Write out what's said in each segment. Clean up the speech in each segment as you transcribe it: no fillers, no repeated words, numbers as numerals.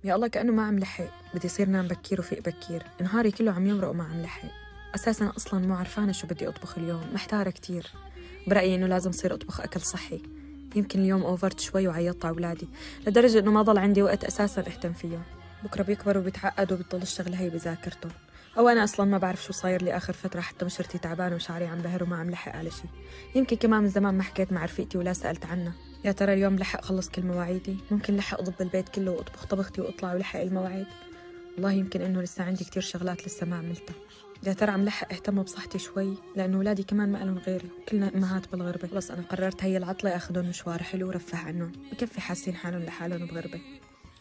يا الله كأنه ما عم لحق، بدي يصير نام بكير وفيق بكير، نهاري كله عم يمرق وما عم لحق. أساساً أصلاً مو عرفانة شو بدي أطبخ اليوم، محتارة كتير. برأيي إنه لازم صير أطبخ أكل صحي. يمكن اليوم أوفرت شوي وعيطت على أولادي لدرجة إنه ما ضل عندي وقت أساساً أهتم فيهم. بكرة بيكبروا وبيتعقدوا وبتضل الشغل هي بذاكرتهم، أو أنا أصلاً ما بعرف شو صاير لي آخر فترة، حتى بشرتي تعبانة وشعري عم بهر وما عم لحق على شي. يمكن كمان من زمان ما حكيت مع رفيقتي ولا سألت عنها. يا ترى اليوم لحق خلص كل مواعيدي؟ ممكن لحق أضب البيت كله وأطبخ طبختي وأطلع ولحق المواعيد؟ والله يمكن إنه لسه عندي كتير شغلات لسه ما عملتها. يا ترى عم لحق اهتم بصحتي شوي، لأنه ولادي كمان ما لهم غيري، كلنا أمهات بالغربة. خلص أنا قررت هي العطلة أخذهم مشوار حلو ورفه عنهم، بكفي حاسين حالهم لحالهم بغربة.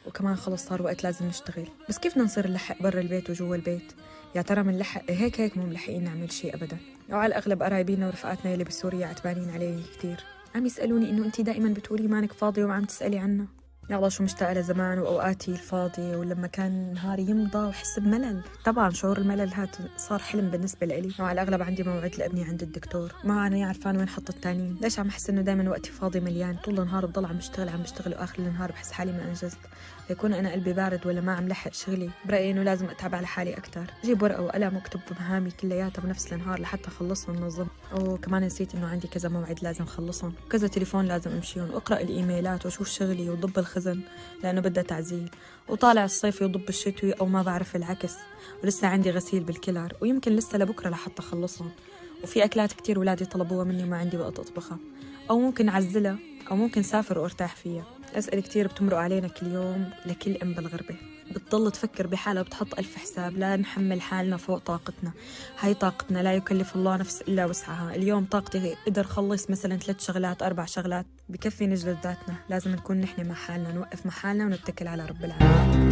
وكمان خلص صار وقت لازم نشتغل، بس كيف بدنا نصير نلحق برا البيت وجوا البيت؟ يا ترى منلحق هيك مو ملحقين نعمل شيء أبدا. وعلى الأغلب قرايبينا ورفقاتنا اللي بسوريا عتبانين علي كتير، عم يسألوني إنه أنتي دائما بتقولي مانك فاضية وما عم تسألي عنا. يا الله شو مشتاقة لزمان وأوقاتي الفاضية، ولما كان نهاري يمضى وحس بملل. طبعا شعور الملل هذا صار حلم بالنسبة لإلي. وعلى الأغلب عندي موعد لابني عند الدكتور، ما أنا عارفان وين حط التانيين. ليش عم أحس إنه دايما وقتي فاضي مليان، طول النهار بضل عم بشتغل وآخر النهار بحس حالي ما أنجزت. ليكون أنا قلبي بارد ولا ما عم لحق شغلي. برأيي إنه لازم أتعب على حالي أكتر، أجيب ورقة وقلم واكتب مهامي كلياتها بنفس النهار لحتى أخلصهم ونظم. وكمان نسيت إنه عندي كذا موعد لازم أخلصهم، وكذا تليفون لازم أمشيهم، وأقرأ الإيميلات وأشوف شغلي وضب الخزن لأنه بدها تعزيل، وطالع الصيفي وضب الشتوي أو ما بعرف العكس. ولسه عندي غسيل بالكلر، ويمكن لسه لبكرة لحتى أخلصهم. وفي أكلات كتير ولادي طلبوها مني وما عندي وقت أطبخها، أو ممكن أعزلها، أو ممكن سافر وارتاح فيها. أسئلة كتير بتمرق علينا كل يوم لكل أم بالغربة، بتضل تفكر بحالها وبتحط ألف حساب. لا نحمل حالنا فوق طاقتنا، هاي طاقتنا، لا يكلف الله نفس إلا وسعها. اليوم طاقتي قدر خلص مثلا 3 شغلات 4 شغلات، بكفي نجلد ذاتنا. لازم نكون نحن مع حالنا، نوقف مع حالنا ونتكل على رب العالمين.